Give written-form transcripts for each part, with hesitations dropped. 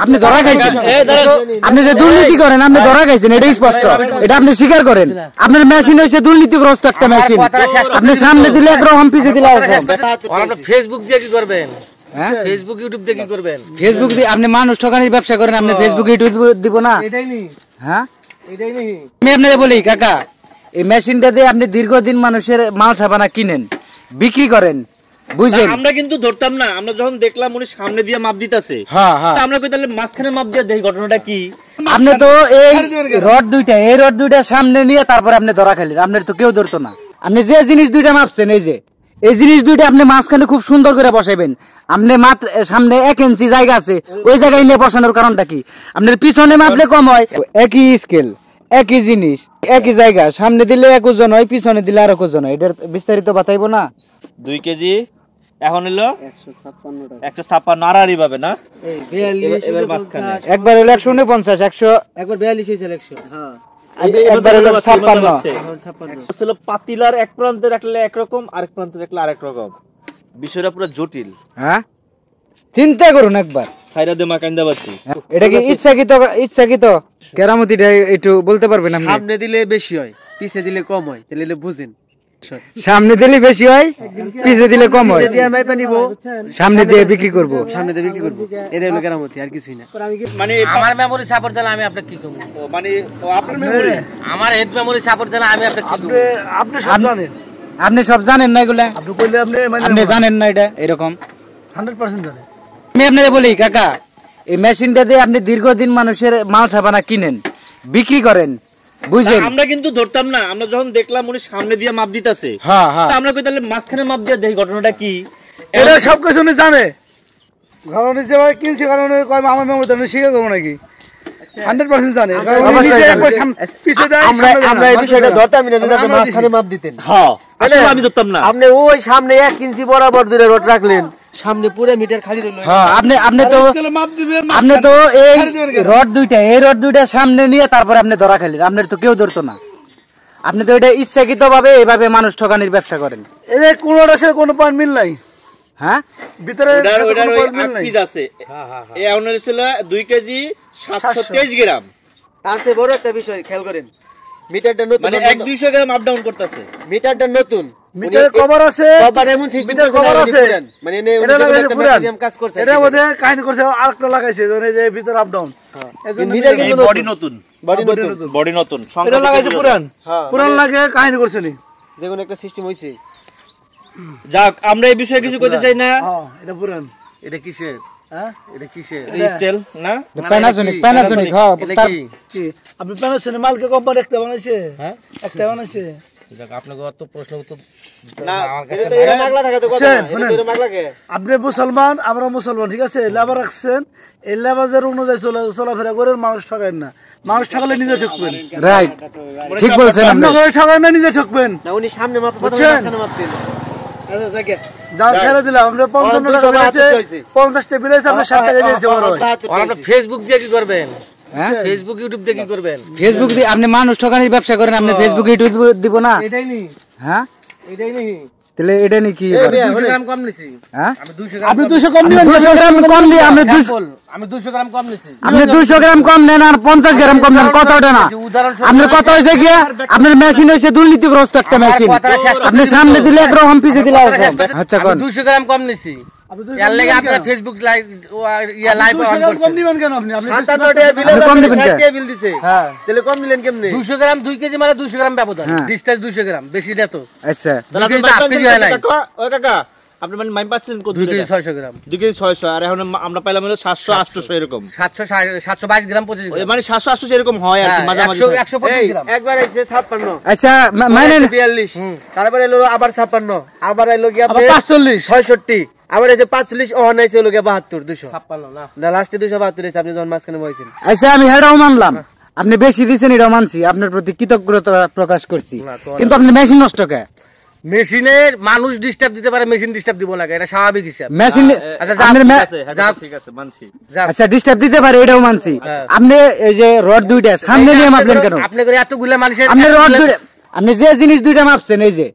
আপনি ধরা খাইছেন, আপনি যে দুর্নীতি করেন আপনি ধরা খাইছেন, এটাই স্পষ্ট, এটা আপনি স্বীকার করেন। আপনার মেশিন হচ্ছে দুর্নীতিগ্রস্ত একটা মেশিন, আপনি সামনে দিলে একরকম পিছে দিলে ফেসবুক দিয়ে কি করবেন? ফেসবুক ইউটিউব দিয়ে কি করবেন? ফেসবুক দিয়ে আপনি মানুষ ঠকানির ব্যবসা করেন, আপনি ফেসবুক ইউটিউব দিব না? হ্যাঁ, আমি আপনাদের বলি কাকা, এই মেশিনটা দিয়ে আপনি দীর্ঘদিন মানুষের মাল ছাপানা কিনেন, বিক্রি করেন, বুঝছেন? আমরা কিন্তু ধরতাম না, আমরা যখন দেখলাম উনি সামনে দিয়ে মাপ দিতেছে, আমরা কই তাহলে মাঝখানে মাপ দিয়ে দেখি ঘটনাটা কি। আপনি তো এই রড দুইটা, এই রড দুইটা সামনে নিয়ে তারপরে আপনি ধরা খেলেন, আপনার তো কেউ ধরতো না। আপনি যে জিনিস দুইটা মাপছেন, এই জিনিস দুইটা আপনি মাঝখানে খুব সুন্দর করে বসাবেন, আপনি মাত্র সামনে 1 ইঞ্চি জায়গা আছে, ওই জায়গায় নিয়ে বসানোর কারণটা কি? আপনার পিছনে মাপলে কম হয়, একই স্কেল, একই জিনিস, একই জায়গা, সামনে দিলে 1 ওজন হয়, পিছনে দিলে আর 1 ওজন হয়, এটার বিস্তারিত বাতাইবো না? 2 কেজি এখন হলো 156 আড়াআড়ি পাবে না, এবার মাঝখানে একবার হলো 149, 100 একবার 42 হইছে 100। হ্যাঁ, একবার হলো 56। আসলে পাতিলার এক প্রান্তে রাখলে একরকম, আরেক প্রান্তে রাখলে আরেক রকম, বিষয়টা পুরো জটিল। হ্যাঁ, চিন্তা করুন একবার। সাইরা দে মাকাইন্দা বাচ্চি, এটা কি ইচ্ছাকৃত কেরামতিটা একটু বলতে পারবেন আপনি? সামনে দিলে বেশি হয়, পিছে দিলে কম হয়, তাহলে বুঝেন। সামনে দিলে বেশি হয়, পিছে দিলে কম হয়, সামনে দিয়ে বিক্রি করব, এটা হলো কেরামতি, আর কিছুই না। মানে আমার মেমোরি সাপোর্ট দিলে আমি আপনাকে কি করব? মানে আপনার মেমোরি, আমার হেড মেমোরি সাপোর্ট দিলে আমি আপনাকে কি করব? আপনি সব জানেন, আপনি সব জানেন না এগুলা? আপনি কইলে আপনি জানেন না এটা এরকম? 100% জানেন। আমি আপনাদের বলি কাকা, এই মেশিনটা দিয়ে আপনি দীর্ঘদিন মানুষের মাল ছাপানা কিনেন, বিক্রি করেন, বুঝছেন? আমরা কিন্তু ধরতাম না, আমরা যখন দেখলাম উনি সামনে দিয়ে মাপ দিতেছে, আমরা কই তাহলে মাঝখানে মাপ দিয়ে দেখি ঘটনাটা কি। এটা সব কিছু উনি জানে, কারণ যে ভাই কিনছে, কারণ কয় আমার মেমোরি তো শিখে দেবো নাকি, 100% জানে। আমরা এই বিষয়টা ধরতাম না, যদি মাঝখানে মাপ দিতেন। হ্যাঁ, আসলে আমি ধরতাম না। আপনি ওই সামনে 1 ইঞ্চি বরাবর দূরে রড রাখলেন, সামনে পুরো মিটার খালি রইল। হ্যাঁ, আপনি তো এই রড দুইটা, এই রড দুইটা সামনে নিয়ে তারপরে আপনি ধরা খেলেন, আপনার তো কেউ ধরতো না। আপনি তো এটা ইচ্ছাকৃত ভাবে এইভাবে মানুষ ঠকানির ব্যবসা করেন। এই কোনটার সাথে কোনো পয়েন্ট মিল নাই। হ্যাঁ, ভিতরে ওটার ওই পিস আছে। এই আউনাল ছিল 2 কেজি 723 গ্রাম। তার চেয়ে বড় একটা বিষয় খেয়াল করেন, মিটারটা নতুন, মানে 1-200 গ্রাম আপ ডাউন করতেছে। মিটারটা নতুন, মিটার কভার আছে, কভার এমন সিস্টেম কভার আছে, মানে এটা লাগাইছে পুরান কাজ করছে, এটা মধ্যে কাহিনী করছে, আরেকটা লাগাইছে মানে যে ভিতর আপ ডাউন। এজন্য মিটার কিন্তু বডি নতুন, বডি নতুন, এটা লাগাইছে পুরান, পুরান লাগে কাহিনী করছে নি, যেকোনো একটা সিস্টেম হইছে। যাক, আমরা এই বিষয়ে কিছু কইতে চাই না। এটা পুরান, এটা কিসের? হ্যাঁ, এটা কিসের? স্টাইল না, প্যানাসোনিক। হ্যাঁ, কি আপনি প্যানাসোনিক মালকে কোম্পানি একটা বানাইছে? হ্যাঁ, একটা বানাইছে। যাক, আপনাকে অত প্রশ্ন উত্তর না, আমার কাছে এটা মাগলা থাকে তো কথা না, এটা মাগলা কে? আপনি মুসলমান, আমরা মুসলমান, ঠিক আছে? লেবার রাখছেন, এই লেবারের অনুযায়ী চলাফেরা করেন, মানুষ ঠকাবেন না। মানুষ ঠকালে নিজে ঠকবেন। রাইট, ঠিক বলছেন। আপনি করে ঠকাবেন না, নিজে ঠকবেন না। উনি সামনে মাপ, মাঝখানে মাপ দিন। আচ্ছা, যাকে যা ছেড়ে দিলাম, আমরা 55 টাকা বেড়েছে, 50 টাকা বেড়েছে, আমরা 60 টাকা দিয়েছি। আপনি ফেসবুক দিয়ে কি করবেন? ফেসবুক ইউটিউব দিয়ে কি করবেন? ফেসবুক দিয়ে আপনি মানুষ ঠকানির ব্যবসা করেন, আপনি ফেসবুক ইউটিউব দিব না? এটাই নি। হ্যাঁ, এটাই নি। তাহলে এটা নি কি? 200 গ্রাম কম নিছি। হ্যাঁ, আমি 200 গ্রাম, আপনি 200 কম দিবেন, 200 গ্রাম কম দিয়ে আমি 200 গ্রাম কম নিছি। আপনি 200 গ্রাম কম দেন আর 50 গ্রাম কম দেন, কত ওটা না? আপনার কত হয়েছে গিয়া? আপনার মেশিন হইছে দুর্নীতিগ্রস্ত একটা মেশিন, আপনি সামনে দিলে একরকম, পিছে দিলে আরেকরকম। আচ্ছা, কোন 200 গ্রাম কম নিছি, এর লাগি আপনারা ফেসবুক লাইভ লাইভ অন করছেন। কম দিবেন কেন আপনি? 57 টাকা বিল, কম দিবেন কেন? 60 টাকা বিল দিছে। হ্যাঁ, তাহলে কম দিলেন কেমনে? 200 গ্রাম 2 কেজি মানে 200 গ্রাম ব্যবধান, ডিসটেন্স 200 গ্রাম, বেশি না তো। আচ্ছা, তাহলে আপনি ওই কাকা, আপনি মানে মাইন পাচ্ছেন কত? 2 কেজি 600 গ্রাম, 2 কেজি 600, আর এখন আমরা পাইলাম হলো 700-800 এরকম, 722 গ্রাম 25 গ্রাম, মানে 700-800 এরকম হয় আর কি, মাঝামাঝি 125 গ্রাম। একবার আইছে 56। আচ্ছা, মানে 42, তারপরে এলো আবার 56, আবার এলো কি আপনি 45, 66, আবার এই যে 45, ও নাইছে হলো কি 72, 256 না, না লাস্টে 272 এসে আপনি যখন মাঝখানে বইছেন। আচ্ছা, আমি হেডাও মানলাম, আপনি বেশি দিয়েছেন, এটাও মানছি, আপনার প্রতি কৃতজ্ঞতা প্রকাশ করছি, কিন্তু আপনি মেশিন নষ্ট কে? মেশিনের মানুষ ডিস্টার্ব দিতে পারে, মেশিন ডিস্টার্ব দিব না, এটা স্বাভাবিক হিসাব। মেশিন আচ্ছা ডিস্টার্ব দিতে পারে, এটাও মানছি। আপনি এই যে রড দুইটা সামনে নিয়ে মাপলেন কেন? আপনি করে এতগুলা মানুষের, আপনি রড দুইটা, আপনি যে জিনিস দুইটা মাপছেন, এই যে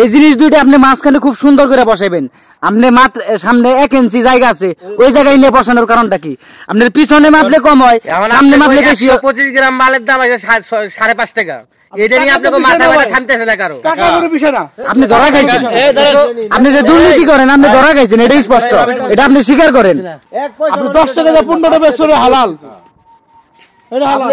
এই জিনিস দুইটা আপনি মাঝখানে খুব সুন্দর করে বসাবেন। আপনি মাত্র সামনে 1 ইঞ্চি জায়গা আছে, ওই জায়গায় নিয়ে বসানোর কারণটা কি? আপনার পিছনে মাপলে কম হয়, সামনে মাপলে বেশি হয়। 25 গ্রাম মালের দাম আছে 5.5 টাকা। এটা নিয়ে আপনাকে মাথা ব্যথা থামতেছে না কারো। টাকা কোনো বিষয় না। আপনি ধরা খাইছেন, আপনি যে দুর্নীতি করেন আপনি ধরা খাইছেন, এটাই স্পষ্ট, এটা আপনি স্বীকার করেন। আপনি 10 টাকা 15 টাকা বেচলে হালাল, এটা হালাল।